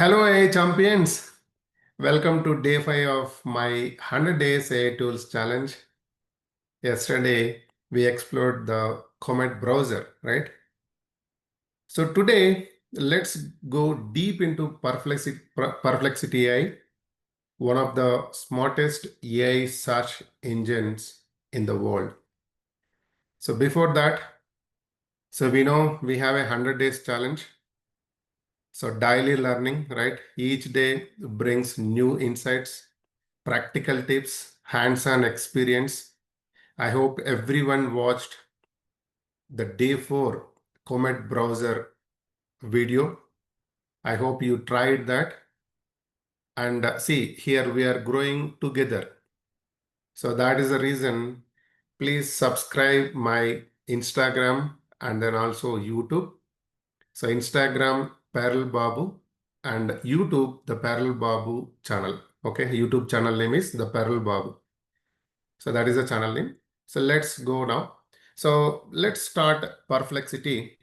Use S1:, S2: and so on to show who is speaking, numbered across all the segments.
S1: Hello AI champions. Welcome to day 5 of my 100 days AI tools challenge. Yesterday we explored the Comet browser, right? So today let's go deep into Perplexity AI, one of the smartest AI search engines in the world. So before that, we know we have a 100 days challenge. So daily learning, right? Each day brings new insights, practical tips, hands-on experience. I hope everyone watched the day 4 Comet browser video. I hope you tried that. And see, here we are growing together. So that is the reason. Please subscribe my Instagram and then also YouTube. So Instagram, Parallel Babu, and YouTube, the Parallel Babu channel. Okay, YouTube channel name is the Parallel Babu. So that is the channel name. So let's go now. So let's start Perplexity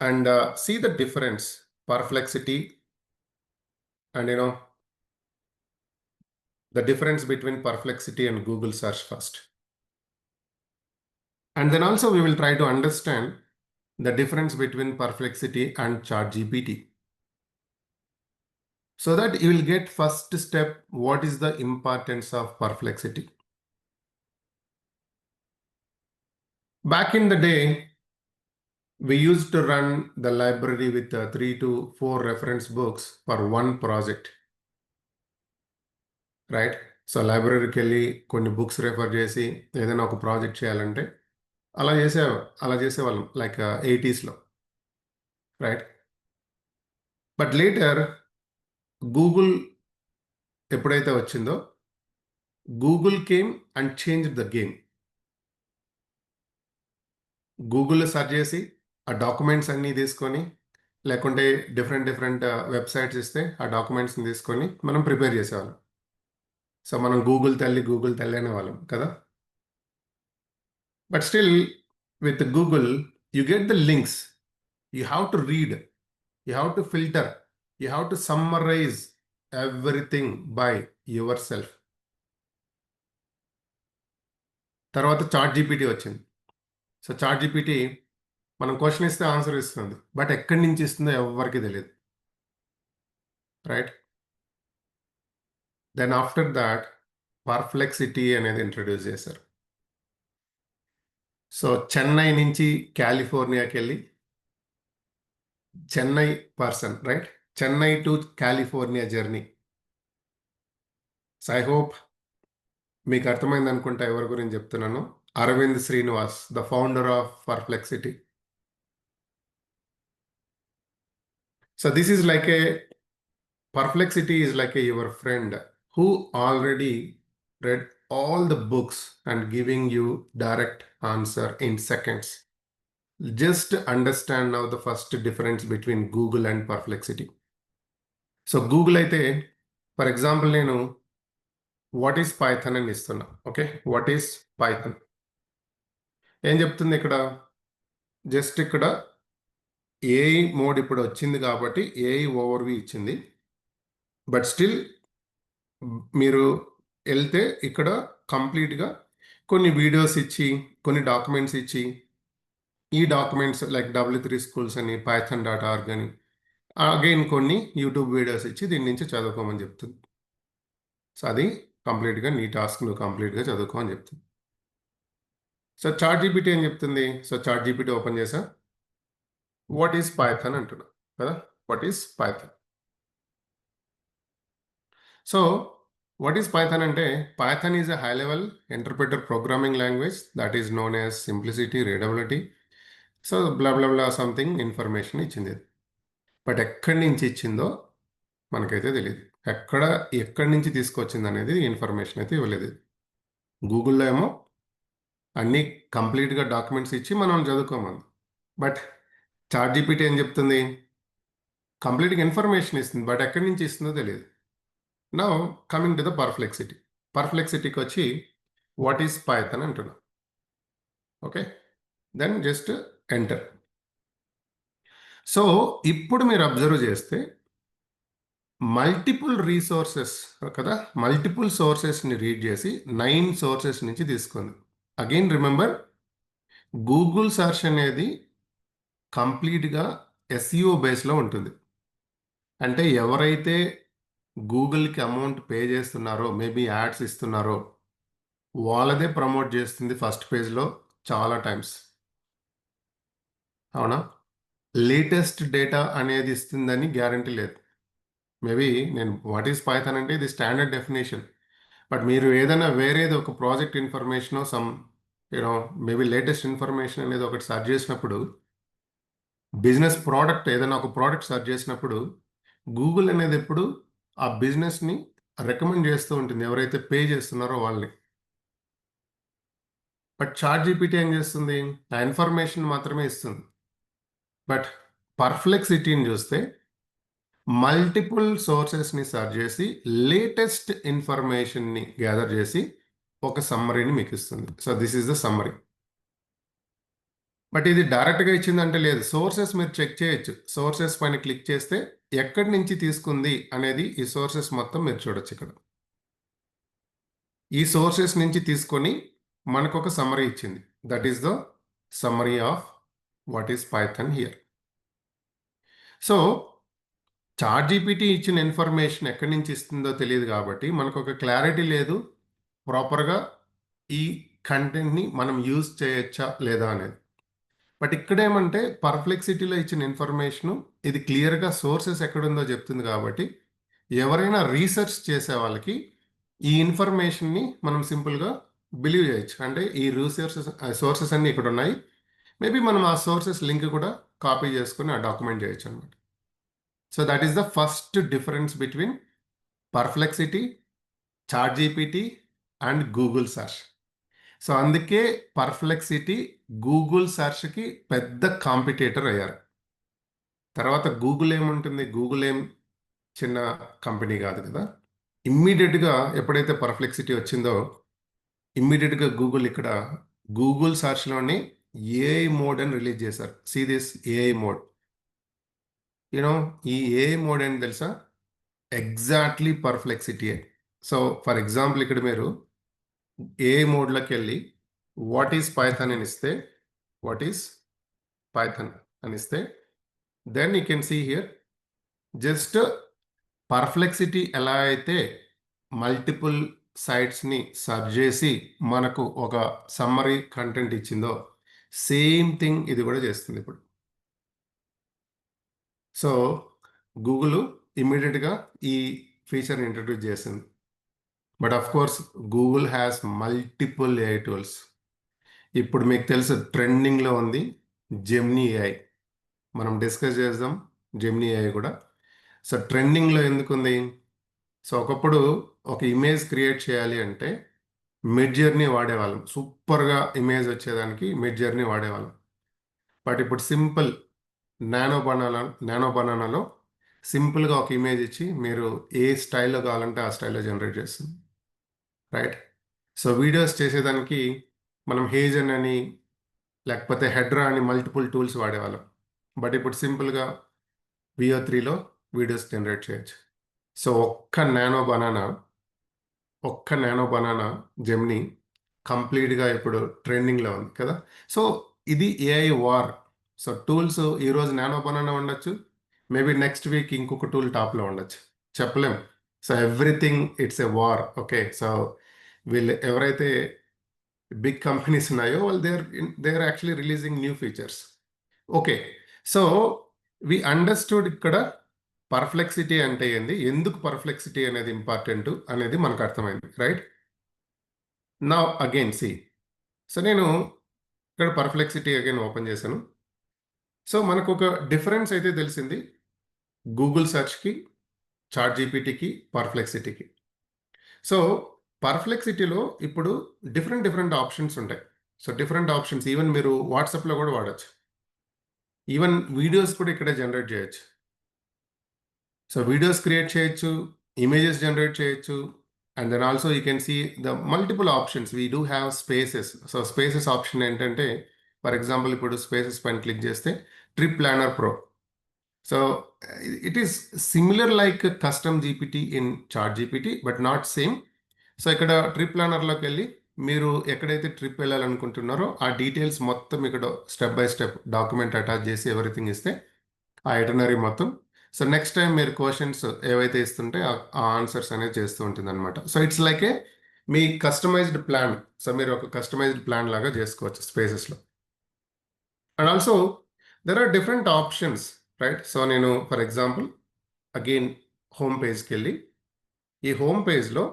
S1: and see the difference. Perplexity and the difference between Perplexity and Google search first. And then also we will try to understand the difference between Perplexity and ChatGPT. So that you will get first step, what is the importance of Perplexity. Back in the day, we used to run the library with 3 to 4 reference books for one project, right? So లైబ్రరీకి వెళ్ళి కొన్ని books refer చేసి ఏదైనా ఒక project చేయాలంటే అలా చేసేవాళ్ళం like 80s, right? But later Google ఎప్పుడైతే వచ్చిందో Google came and change the game. గూగుల్లో సెర్చ్ చేసి ఆ డాక్యుమెంట్స్ అన్నీ తీసుకొని లేకుంటే డిఫరెంట్ వెబ్సైట్స్ ఇస్తే ఆ డాక్యుమెంట్స్ని తీసుకొని మనం ప్రిపేర్ చేసేవాళ్ళం. సో మనం గూగుల్ తల్లి అనేవాళ్ళం కదా. But still with Google you get the links, you have to read, you have to filter, you have to summarize everything by yourself. తర్వాత చాట్ జీపీటీ వచ్చింది. సో చాట్ జీపీటీ మనం question ఇస్తే answer ఇస్తుంది, but ఎక్కడి నుంచి ఇస్తుందో ఎవరికి తెలియదు, right? Then after that Perplexity అనేది ఇంట్రడ్యూస్ చేశారు. సో చెన్నై నుంచి కాలిఫోర్నియాకి వెళ్ళి Chennai person, right? Chennai to California journey. So I hope మీకు అర్థమైంది అనుకుంటా ఎవరి గురించి చెప్తున్నాను. Aravind Srinivas, the founder of Perplexity. So this is like a Perplexity is like your friend who already read all the books and giving you direct answer in seconds. Just understand now the first difference between Google and Perplexity. So Google అయితే for example నేను what is Python అని ఇస్తున్నా. Okay, what is Python ఏం చెప్తుంది ఇక్కడ? Just ఇక్కడ AI mode ఇప్పుడు వచ్చింది కాబట్టి ఏఐ ఓవర్వ్యూ ఇచ్చింది. బట్ స్టిల్ మీరు వెళ్తే ఇక్కడ కంప్లీట్గా కొన్ని వీడియోస్ ఇచ్చి కొన్ని డాక్యుమెంట్స్ ఇచ్చి ఈ డాక్యుమెంట్స్ లైక్ W3 స్కూల్స్ అని python.org అని అగైన్ కొన్ని యూట్యూబ్ వీడియోస్ ఇచ్చి దీని నుంచి చదువుకోమని చెప్తుంది. సో అది కంప్లీట్గా నీ టాస్క్ నువ్వు కంప్లీట్గా చదువుకోమని చెప్తుంది. సో చాట్ జీపీటీ ఏం చెప్తుంది? సో చాట్ జీపీటీ ఓపెన్ చేసా, వాట్ ఈస్ పైథాన్ అంటున్నా కదా. What is Python? So what is Python అంటే Python is a high-level interpreter programming language that is known as simplicity, readability. So blah something information ఇచ్చింది. But ఎక్కడి నుంచి ఇచ్చిందో మనకైతే తెలియదు. ఎక్కడి నుంచి తీసుకొచ్చింది అనేది ఇన్ఫర్మేషన్ అయితే ఇవ్వలేదు. గూగుల్లో ఏమో అన్నీ కంప్లీట్గా డాక్యుమెంట్స్ ఇచ్చి మనం చదువుకోమని. బట్ చాట్ జీపీటీ ఏం చెప్తుంది? కంప్లీట్గా ఇన్ఫర్మేషన్ ఇస్తుంది, బట్ ఎక్కడి నుంచి ఇస్తుందో తెలియదు. నౌ కమింగ్ టు ద పర్ప్లెక్సిటీకి వచ్చి వాట్ ఈస్ పైథాన్ అంటున్నా. Okay, then just enter. So ఇప్పుడు మీరు అబ్జర్వ్ చేస్తే మల్టిపుల్ రీసోర్సెస్ కదా, మల్టిపుల్ సోర్సెస్ని రీడ్ చేసి 9 సోర్సెస్ నుంచి తీసుకుంది. అగైన్ రిమెంబర్, గూగుల్ సెర్చ్ అనేది కంప్లీట్గా ఎస్ఈఓ బేస్లో ఉంటుంది. అంటే ఎవరైతే గూగుల్కి అమౌంట్ పే చేస్తున్నారో, మేబీ యాడ్స్ ఇస్తున్నారో, వాళ్ళదే ప్రమోట్ చేస్తుంది ఫస్ట్ పేజ్లో చాలా టైమ్స్. అవునా? లేటెస్ట్ డేటా అనేది ఇస్తుందని గ్యారంటీ లేదు. మేబీ నేను వాట్ ఈస్ పైథాన్ అంటే ఇది స్టాండర్డ్ డెఫినేషన్. బట్ మీరు ఏదైనా వేరేది ఒక project information some you know maybe latest information అనేది ఒకటి సెర్చ్ చేసినప్పుడు, బిజినెస్ ప్రోడక్ట్ ఏదైనా ఒక ప్రోడక్ట్ సెర్చ్ చేసినప్పుడు గూగుల్ అనేది ఎప్పుడు ఆ బిజినెస్ని రికమెండ్ చేస్తూ ఉంటుంది ఎవరైతే పే చేస్తున్నారో వాళ్ళని. బట్ చాట్ జీపీటీ ఏం చేస్తుంది? ఆ ఇన్ఫర్మేషన్ మాత్రమే ఇస్తుంది. బట్ పర్ప్లెక్సిటీని చూస్తే మల్టిపుల్ సోర్సెస్ని సెర్చ్ చేసి లేటెస్ట్ ఇన్ఫర్మేషన్ని గ్యాదర్ చేసి ఒక సమ్మరీని మీకు ఇస్తుంది. So this is the summary. But ఇది డైరెక్ట్గా ఇచ్చిందంటే లేదు, సోర్సెస్ మీరు చెక్ చేయొచ్చు. సోర్సెస్ పైన క్లిక్ చేస్తే ఎక్కడి నుంచి తీసుకుంది అనేది ఈ సోర్సెస్ మొత్తం మీరు చూడొచ్చు ఇక్కడ. ఈ సోర్సెస్ నుంచి తీసుకొని మనకు ఒక సమ్మరీ ఇచ్చింది. That is the summary of what is Python here. So ChatGPT ఇచ్చిన ఇన్ఫర్మేషన్ ఎక్కడి నుంచి ఇస్తుందో తెలియదు కాబట్టి మనకు ఒక క్లారిటీ లేదు ప్రాపర్గా ఈ కంటెంట్ని మనం యూజ్ చేయొచ్చా లేదా అనేది. బట్ ఇక్కడేమంటే పర్ప్లెక్సిటీలో ఇచ్చిన ఇన్ఫర్మేషను ఇది క్లియర్గా సోర్సెస్ ఎక్కడుందో చెప్తుంది కాబట్టి ఎవరైనా రీసెర్చ్ చేసే వాళ్ళకి ఈ ఇన్ఫర్మేషన్ని మనం సింపుల్గా బిలీవ్ చేయొచ్చు. అంటే ఈ సోర్సెస్ అన్నీ ఇక్కడ ఉన్నాయి, మేబీ మనం ఆ సోర్సెస్ లింక్ కూడా కాపీ చేసుకొని ఆ డాక్యుమెంట్ చేయొచ్చు అనమాట. So that is the first difference between Perplexity, ChatGPT and Google search. So అందుకే పర్ప్లెక్సిటీ గూగుల్ సెర్చ్కి పెద్ద కాంపిటేటర్ అయ్యారు. తర్వాత గూగుల్ ఏముంటుంది, గూగుల్ ఏం చిన్న కంపెనీ కాదు కదా. ఇమ్మీడియట్గా ఎప్పుడైతే పర్ప్లెక్సిటీ వచ్చిందో ఇమ్మీడియట్గా గూగుల్ ఇక్కడ గూగుల్ సెర్చ్లోని ఏఐ మోడ్ అని రిలీజ్ చేశారు. See this AI mode. You know ఈ ఏఐ మోడ్ ఏంటి తెలుసా? Exactly Perplexity. So for example ఇక్కడ మీరు ఏఐ మోడ్లోకి వెళ్ళి వాట్ ఈస్ పైథాన్ అని ఇస్తే, వాట్ ఈస్ పైథాన్ అని ఇస్తే then you can see here just Perplexity ఎలా అయితే మల్టిపుల్ సైట్స్ని సర్చ్ చేసి మనకు ఒక సమ్మరీ కంటెంట్ ఇచ్చిందో సేమ్ థింగ్ ఇది కూడా చేస్తుంది ఇప్పుడు. సో గూగుల్ ఇమ్మీడియట్గా ఈ ఫీచర్ని ఇంట్రడ్యూస్ చేసింది. But of course Google has multiple AI tools. ఇప్పుడు మీకు తెలుసు ట్రెండింగ్లో ఉంది జెమినీ ఏఐ. మనం డిస్కస్ చేద్దాం జెమినీ ఏఐ కూడా. సో ట్రెండింగ్లో ఎందుకుంది? సో ఒకప్పుడు ఒక ఇమేజ్ క్రియేట్ చేయాలి అంటే మిడ్ జర్నీ వాడేవాళ్ళం, సూపర్గా ఇమేజ్ వచ్చేదానికి మిడ్ జర్నీ వాడేవాళ్ళం. బట్ ఇప్పుడు సింపుల్ నానో బనానాలో సింపుల్గా ఒక ఇమేజ్ ఇచ్చి మీరు ఏ స్టైల్లో కావాలంటే ఆ స్టైల్లో జనరేట్ చేస్తుంది, రైట్? సో వీడియోస్ చేసేదానికి మనం హేజన్ అని లేకపోతే హెడ్రా అని మల్టిపుల్ టూల్స్ వాడేవాళ్ళం. బట్ ఇప్పుడు సింపుల్గా VO3లో వీడియోస్ జనరేట్ చేయొచ్చు. సో ఒక్క నానో బనానా జెమినీ కంప్లీట్గా ఇప్పుడు ట్రెండింగ్లో ఉంది కదా. సో ఇది ఏఐ వార్. సో టూల్స్ ఈరోజు నానో బనానా ఉండొచ్చు, మేబీ నెక్స్ట్ వీక్ ఇంకొక టూల్ టాప్లో ఉండొచ్చు, చెప్పలేం. So everything it's a war. Okay, so వీళ్ళు ఎవరైతే బిగ్ కంపెనీస్ ఉన్నాయో వాళ్ళు they are actually releasing new features. Okay, so we understood ఇక్కడ పర్ప్లెక్సిటీ అంటే ఏంది, ఎందుకు పర్ప్లెక్సిటీ అనేది ఇంపార్టెంట్ అనేది మనకు అర్థమైంది, రైట్? నా అగైన్ సి, సో నేను ఇక్కడ పర్ప్లెక్సిటీ అగైన్ ఓపెన్ చేశాను. సో మనకు ఒక డిఫరెన్స్ అయితే తెలిసింది గూగుల్ సెర్చ్కి, చాట్ జీపీటీకి, పర్ప్లెక్సిటీకి. సో పర్ప్లెక్సిటీలో ఇప్పుడు డిఫరెంట్ ఆప్షన్స్ ఉంటాయి. సో డిఫరెంట్ ఆప్షన్స్ ఈవెన్ మీరు వాట్సాప్లో కూడా వాడచ్చు, ఈవెన్ వీడియోస్ కూడా ఇక్కడే జనరేట్ చేయొచ్చు. సో వీడియోస్ క్రియేట్ చేయొచ్చు, ఇమేజెస్ జనరేట్ చేయొచ్చు, and then also you can see the multiple options. We do have spaces. So spaces option ఏంటంటే ఫర్ ఎగ్జాంపుల్ ఇప్పుడు స్పేసెస్ పైన క్లిక్ చేస్తే trip planner pro. So it is similar like custom GPT in ChatGPT but not same. So ఇక్కడ trip ప్లానర్లోకి వెళ్ళి మీరు ఎక్కడైతే trip వెళ్ళాలనుకుంటున్నారో ఆ డీటెయిల్స్ మొత్తం ఇక్కడ step by step document attach చేసి ఎవరిథింగ్ ఇస్తే ఆ ఎటనరీ మొత్తం. సో నెక్స్ట్ టైం మీరు క్వశ్చన్స్ ఏవైతే ఇస్తుంటే ఆ ఆన్సర్స్ అనేది చేస్తూ ఉంటుంది అనమాట. సో ఇట్స్ లైక్ ఏ మీ కస్టమైజ్డ్ ప్లాన్. సో మీరు ఒక కస్టమైజ్డ్ ప్లాన్ లాగా చేసుకోవచ్చు స్పేసెస్లో. And also there are different options, right? So నేను ఫర్ ఎగ్జాంపుల్ అగైన్ హోమ్ పేజ్కి వెళ్ళి ఈ హోమ్ పేజ్లో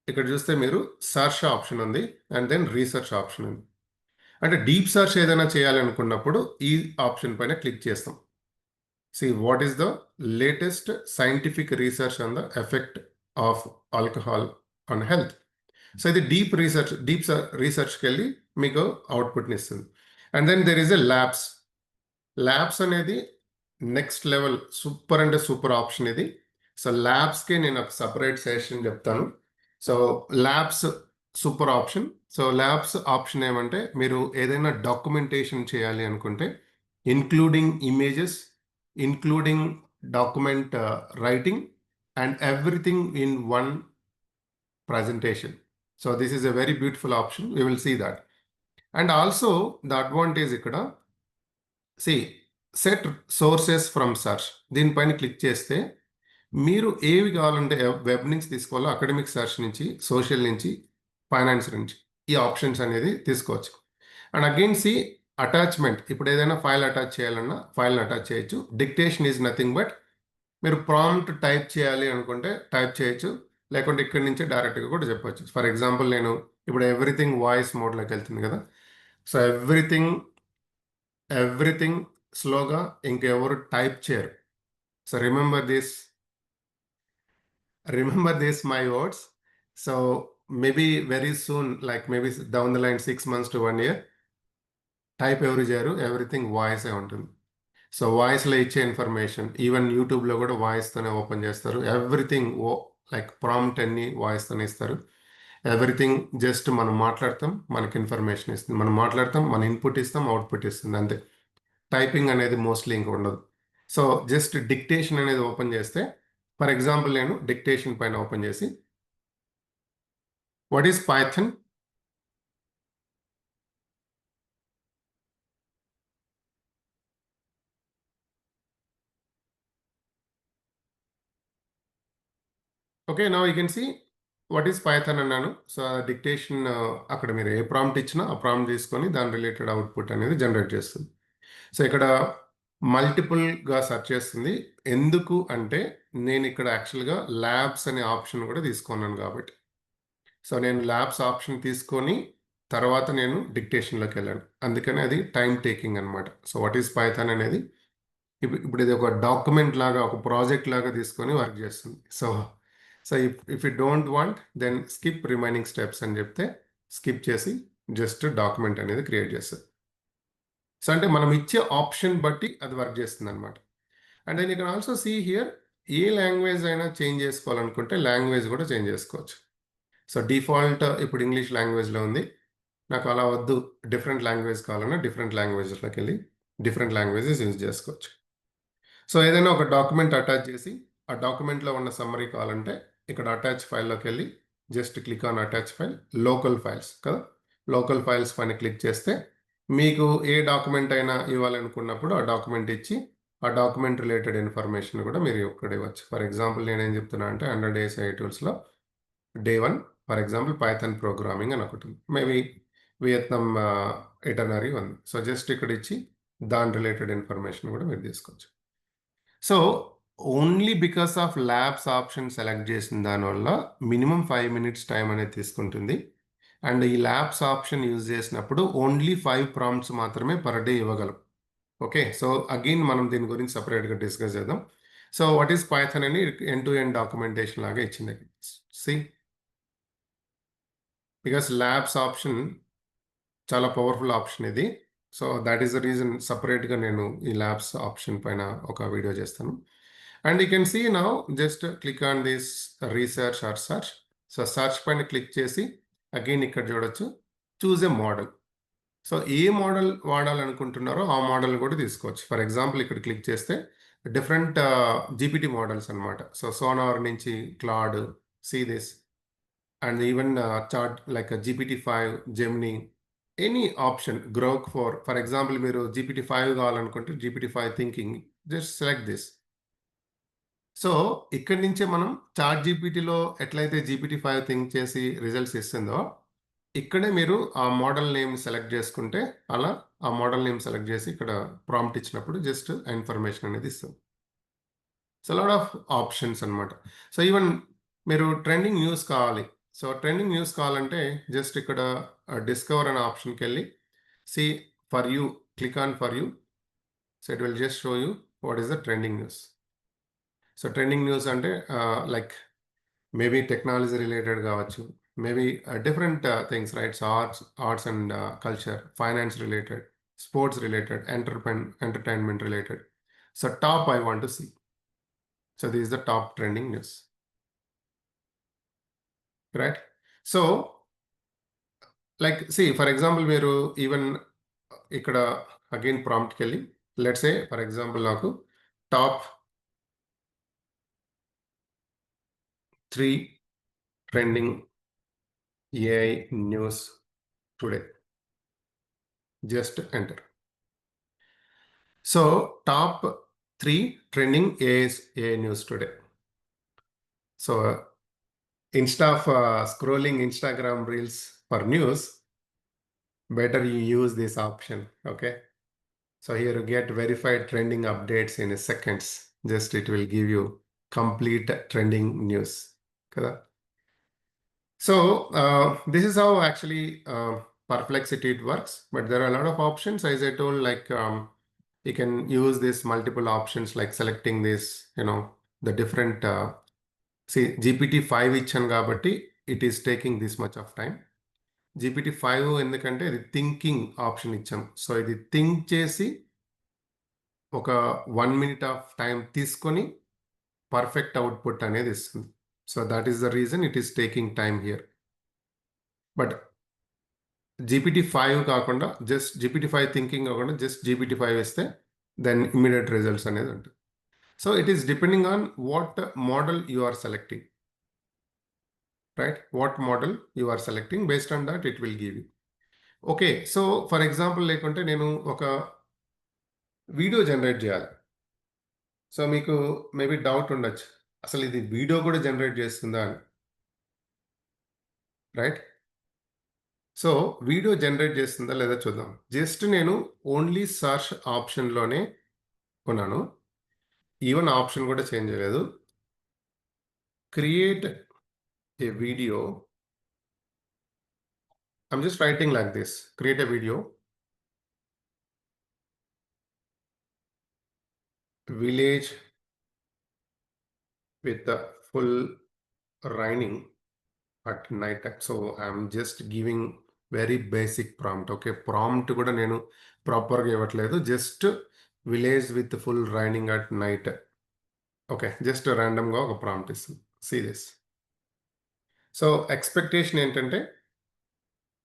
S1: ఇక్కడ చూస్తే మీరు సర్చ్ ఆప్షన్ ఉంది అండ్ దెన్ రీసెర్చ్ ఆప్షన్ ఉంది. అంటే డీప్ సర్చ్ ఏదైనా చేయాలనుకున్నప్పుడు ఈ ఆప్షన్ పైన క్లిక్ చేస్తాం. See what is the latest scientific research on the effect of alcohol on health. So ఇది డీప్ రీసెర్చ్కి వెళ్ళి మీకు అవుట్పుట్ని ఇస్తుంది. And then there is a labs అనేది నెక్స్ట్ లెవెల్ సూపర్ అంటే సూపర్ ఆప్షన్ ఇది. సో ల్యాబ్స్కి నేను ఒక సపరేట్ సెషన్ చెప్తాను. So labs super option. So labs option ఏమంటే మీరు ఏదైనా డాక్యుమెంటేషన్ చేయాలి అనుకుంటే including images, including document writing and everything in one presentation. So this is a very beautiful option. We will see that. And also the advantage ikkada, see set sources from search. దీనిపైన click చేస్తే మీరు ఏవి కావాలంటే web నుంచి తీసుకోవాలో academic search నుంచి, social నుంచి, finance నుంచి ఈ ఆప్షన్స్ అనేది తీసుకోవచ్చు. And again see attachment. ఇప్పుడు ఏదైనా ఫైల్ అటాచ్ చేయాలన్నా ఫైల్ని అటాచ్ చేయొచ్చు. డిక్టేషన్ ఈజ్ నథింగ్ బట్ మీరు ప్రాంప్ట్ టైప్ చేయాలి అనుకుంటే టైప్ చేయొచ్చు, లేకుంటే ఇక్కడి నుంచి డైరెక్ట్గా కూడా చెప్పొచ్చు. ఫర్ ఎగ్జాంపుల్ నేను ఇప్పుడు ఎవ్రీథింగ్ వాయిస్ మోడ్లోకి వెళ్తుంది కదా. సో ఎవ్రీథింగ్ స్లోగా ఇంకెవరు టైప్ చేయరు. So remember this my words. So maybe very soon, like maybe down the line 6 months to 1 year, type ఎవరు చేయరు, ఎవ్రీథింగ్ వాయిసే ఉంటుంది. సో వాయిస్లో ఇచ్చే ఇన్ఫర్మేషన్ ఈవెన్ యూట్యూబ్లో కూడా వాయిస్తోనే ఓపెన్ చేస్తారు. ఎవ్రీథింగ్ లైక్ ప్రాంప్ట్ అన్ని వాయిస్తోనే ఇస్తారు. ఎవ్రీథింగ్ జస్ట్ మనం మాట్లాడతాం, మనకి ఇన్ఫర్మేషన్ ఇస్తుంది. మనం మాట్లాడతాం, మన ఇన్పుట్ ఇస్తాం, అవుట్పుట్ ఇస్తుంది, అంతే. టైపింగ్ అనేది మోస్ట్లీ ఇంక ఉండదు. సో జస్ట్ డిక్టేషన్ అనేది ఓపెన్ చేస్తే, ఫర్ ఎగ్జాంపుల్ నేను డిక్టేషన్ పైన ఓపెన్ చేసి what is Python, okay now you can see what is Python అన్నాను. సో డిక్టేషన్ అక్కడ మీరు ఏ ప్రాంప్ట్ ఇచ్చినా ఆ ప్రాంప్ట్ తీసుకొని దాని రిలేటెడ్ అవుట్పుట్ అనేది జనరేట్ చేస్తుంది. సో ఇక్కడ మల్టిపుల్గా సెర్చ్ చేస్తుంది. ఎందుకు అంటే నేను ఇక్కడ యాక్చువల్గా ల్యాబ్స్ అనే ఆప్షన్ కూడా తీసుకున్నాను కాబట్టి. సో నేను ల్యాబ్స్ ఆప్షన్ తీసుకొని తర్వాత నేను డిక్టేషన్లోకి వెళ్ళాను. అందుకని అది టైం టేకింగ్ అనమాట. సో వాట్ ఈస్ పైథాన్ అనేది ఇప్పుడు ఇది ఒక డాక్యుమెంట్ లాగా, ఒక ప్రాజెక్ట్ లాగా తీసుకొని వర్క్ చేస్తుంది. So if you don't want then skip remaining steps అని చెప్తే స్కిప్ చేసి జస్ట్ డాక్యుమెంట్ అనేది క్రియేట్ చేస్తుంది. సో అంటే మనం ఇచ్చే ఆప్షన్ బట్టి అది వర్క్ చేస్తుంది అనమాట. And then you can also see here ఏ లాంగ్వేజ్ అయినా చేంజ్ చేసుకోవాలనుకుంటే లాంగ్వేజ్ కూడా చేంజ్ చేసుకోవచ్చు. సో డిఫాల్ట్ ఇప్పుడు ఇంగ్లీష్ లాంగ్వేజ్లో ఉంది, నాకు అలా వద్దు, డిఫరెంట్ లాంగ్వేజ్ కావాలన్నా డిఫరెంట్ లాంగ్వేజెస్లోకి వెళ్ళి డిఫరెంట్ లాంగ్వేజెస్ యూజ్ చేసుకోవచ్చు. సో ఏదైనా ఒక డాక్యుమెంట్ అటాచ్ చేసి ఆ డాక్యుమెంట్లో ఉన్న సమ్మరీ కావాలంటే ఇక్కడ అటాచ్ ఫైల్లోకి వెళ్ళి just click on attach file, local files కదా, లోకల్ ఫైల్స్ పైన క్లిక్ చేస్తే మీకు ఏ డాక్యుమెంట్ అయినా ఇవ్వాలనుకున్నప్పుడు ఆ డాక్యుమెంట్ ఇచ్చి ఆ డాక్యుమెంట్ రిలేటెడ్ ఇన్ఫర్మేషన్ కూడా మీరు ఇక్కడ ఇవ్వచ్చు. ఫర్ ఎగ్జాంపుల్ నేనేం చెప్తున్నా అంటే 100 days AI Tools Day 1 for example Python programming అని ఒకటి, మేబీ వియత్నాం ఎటనరీ ఉంది. సో జస్ట్ ఇక్కడ ఇచ్చి దాని రిలేటెడ్ ఇన్ఫర్మేషన్ కూడా మీరు తీసుకోవచ్చు. So only because of labs option select చేసిన దానివల్ల మినిమం 5 minutes టైం అనేది తీసుకుంటుంది. అండ్ ఈ ల్యాబ్స్ ఆప్షన్ యూజ్ చేసినప్పుడు ఓన్లీ 5 prompts మాత్రమే పర్ డే ఇవ్వగలం. ఓకే, సో అగైన్ మనం దీని గురించి సపరేట్గా డిస్కస్ చేద్దాం. సో వాట్ ఈస్ పైథాన్ అని ఎండ్ టు ఎండ్ డాక్యుమెంటేషన్ లాగా ఇచ్చింది. సి బికాస్ ల్యాబ్స్ ఆప్షన్ చాలా పవర్ఫుల్ ఆప్షన్ ఇది. So that is the reason సపరేట్గా నేను ఈ ల్యాబ్స్ ఆప్షన్ పైన ఒక వీడియో చేస్తాను. And you can see now just click on this research or search. So search పైన క్లిక్ చేసి అగైన్ ఇక్కడ చూడొచ్చు, చూజ్ ఎ మోడల్. సో ఏ మోడల్ వాడాలనుకుంటున్నారో ఆ మోడల్ కూడా తీసుకోవచ్చు. ఫర్ ఎగ్జాంపుల్ ఇక్కడ క్లిక్ చేస్తే different GPT models అనమాట. So Sonar నుంచి Claude, see this, and even chart like a GPT-5, Gemini, any option, Grok 4. For example, మీరు GPT-5 కావాలనుకుంటే GPT-5 thinking just select this. So ఇక్కడి నుంచే మనం చాట్ జీపీటీలో ఎట్లయితే GPT-5 థింక్ చేసి రిజల్ట్స్ ఇస్తుందో ఇక్కడే మీరు ఆ మోడల్ నేమ్ సెలెక్ట్ చేసుకుంటే అలా ఆ మోడల్ నేమ్ సెలెక్ట్ చేసి ఇక్కడ ప్రాంప్ట్ ఇచ్చినప్పుడు జస్ట్ ఇన్ఫర్మేషన్ అనేది ఇస్తుంది. సో లాట్ ఆఫ్ ఆప్షన్స్ అనమాట. సో ఈవెన్ మీరు ట్రెండింగ్ న్యూస్ కావాలి. సో ట్రెండింగ్ న్యూస్ కావాలంటే జస్ట్ ఇక్కడ డిస్కవర్ అనే ఆప్షన్కి వెళ్ళి see for you, click on for you. So it will just show you what is the trending news. So trending news అంటే like maybe technology related కావచ్చు, maybe different things, right? So arts and culture, finance related, sports related, entertainment related. So top I want to see. So this is the top trending news, right? So like see, for example, మీరు even ఇక్కడ again ప్రాంప్ట్కి వెళ్ళి let's say for example నాకు top 3 trending AI news today, just enter. So top 3 trending AI news today. So instead of scrolling Instagram reels for news, better you use this option. Okay, so here you get verified trending updates in seconds. Just it will give you complete trending news. Okay? So this is how actually Perplexity it works, but there are a lot of options, as I told, like you can use this multiple options, like selecting this, the different see GPT-5 ఇచ్చాను కాబట్టి it is taking this much of time. GPT-5 ఎందుకంటే ఇది thinking option ఇచ్చాం. So ఇది think చేసి ఒక 1 minute of time తీసుకొని perfect output అనేది ఇస్తుంది. So that is the reason it is taking time here. But GPT-5 కాకుండా జస్ట్ GPT-5 థింకింగ్ కాకుండా జస్ట్ GPT-5 ఇస్తే దెన్ ఇమ్మీడియట్ రిజల్ట్స్ అనేది ఉంటుంది. So it is depending on what model you are selecting, right? What model you are selecting, based on that it will give you. Okay, so for example లేకుంటే నేను ఒక video generate చేయాలి. So మీకు maybe doubt ఉండొచ్చు, అసలు ఇది video కూడా generate చేస్తుందా అని, రైట్? సో వీడియో జనరేట్ చేస్తుందా లేదా చూద్దాం. జస్ట్ నేను ఓన్లీ సర్చ్ ఆప్షన్లోనే ఉన్నాను, ఈవెన్ ఆప్షన్ కూడా చేంజ్ చేయలేదు. Create a video, I'm just writing like this, create a video, village with the full raining at night. So I'm just giving very basic prompt. Okay, prompt kuda nenu proper ga ivatledu, just village with full raining at night. Okay, just random ga oka prompt is. See this. So expectation entante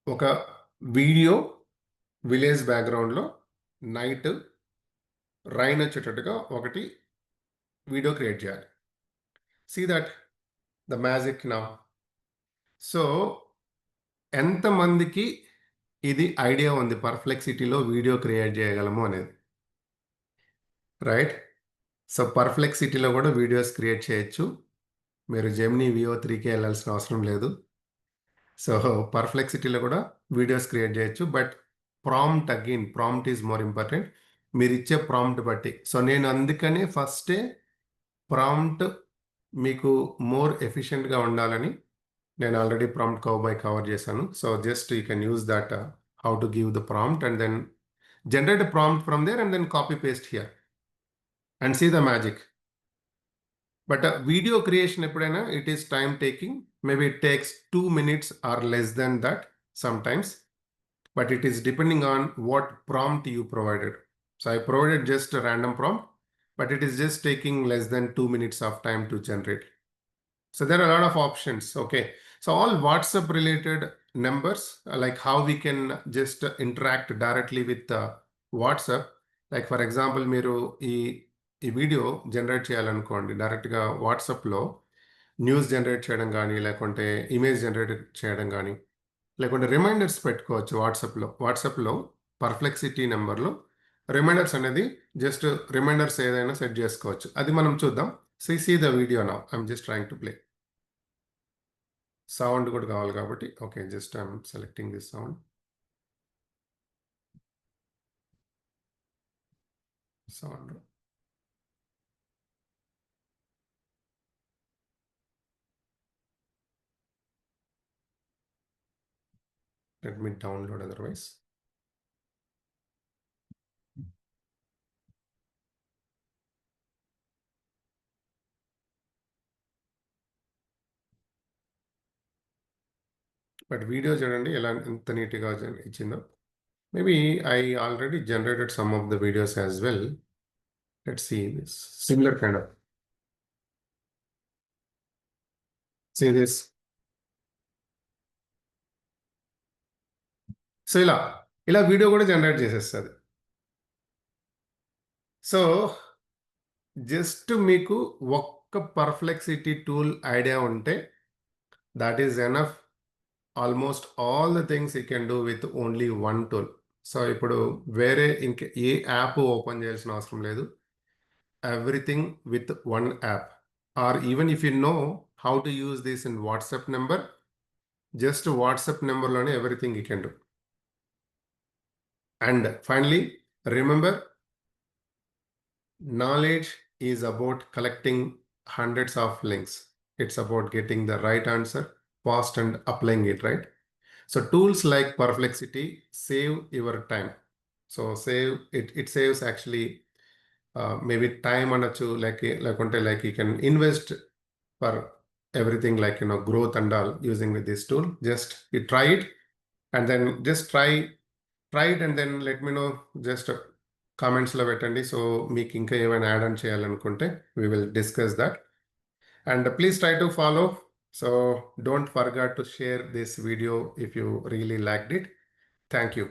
S1: oka video village background lo night rain వచ్చేటట్టుగా ఒకటి video create చేయాలి. See that the magic now. So ఎంతమందికి ఇది idea ఉంది పర్ప్లెక్సిటీలో video create చేయగలము అనేది, right? So పర్ప్లెక్సిటీలో కూడా videos create చేయొచ్చు. మీరు జెమినీ VO3కి వెళ్ళాల్సిన అవసరం లేదు. సో పర్ప్లెక్సిటీలో కూడా వీడియోస్ క్రియేట్ చేయొచ్చు. But prompt, again prompt is more important. మీరు ఇచ్చే ప్రాంప్ట్ బట్టి. సో నేను అందుకనే ఫస్టే ప్రాంప్ట్ మీకు మోర్ ఎఫిషియెంట్గా ఉండాలని నేను ఆల్రెడీ ప్రాంప్ట్ కవర్ చేశాను. So just you can use that how to give the prompt and then generate a prompt from there and then copy paste here and see the magic. But video creation ఎప్పుడైనా it is time taking. Maybe it takes 2 minutes or less than that sometimes, but it is depending on what prompt you provided. So I provided just a random prompt, but it is just taking less than 2 minutes of time to generate. So there are a lot of options. Okay, so all WhatsApp related numbers, like how we can just interact directly with WhatsApp. Like for example, మీరు ఈ ఈ video generate చేయాలనుకోండి డైరెక్ట్గా వాట్సాప్లో news generate చేయడం కానీ లేకుంటే image generate చేయడం కానీ లేకుంటే రిమైండర్స్ పెట్టుకోవచ్చు వాట్సాప్లో పర్ప్లెక్సిటీ నెంబర్లో రిమైండర్స్ అనేది జస్ట్ రిమైండర్స్ ఏదైనా సెట్ చేసుకోవచ్చు. అది మనం చూద్దాం. See the video now. I'm just trying to play. Sound కూడా కావాలి కాబట్టి okay, just I'm selecting this sound. Sound let me download otherwise. But video చూడండి ఎలా ఎంత నీట్గా ఇచ్చిందో. Maybe I already generated some of the videos as well. Let's see this similar kind of see this. So ఇలా video కూడా generate చేసేస్తుంది. So just మీకు ఒక్క పర్ప్లెక్సిటీ టూల్ ఐడియా ఉంటే that is enough. Almost all the things you can do with only one tool. So ఇప్పుడు వేరే ఇంక ఏ యాప్ ఓపెన్ చేయాల్సిన అవసరం లేదు. Everything with one app. Or even if you know how to use this in WhatsApp number, just WhatsApp నెంబర్లోనే everything you can do. And finally remember, knowledge is about collecting hundreds of links. It's about getting the right answer fast and applying it, right? So tools like Perplexity save your time. So it saves actually maybe time అనొచ్చు, like you can invest for everything like growth and all using with this tool. Just you try it and then just try it and then let me know. Just కామెంట్స్లో పెట్టండి. So మీకు ఇంకా ఏమైనా add on చేయాలనుకుంటే we will discuss that. And please try to follow. So don't forget to share this video if you really liked it. Thank you.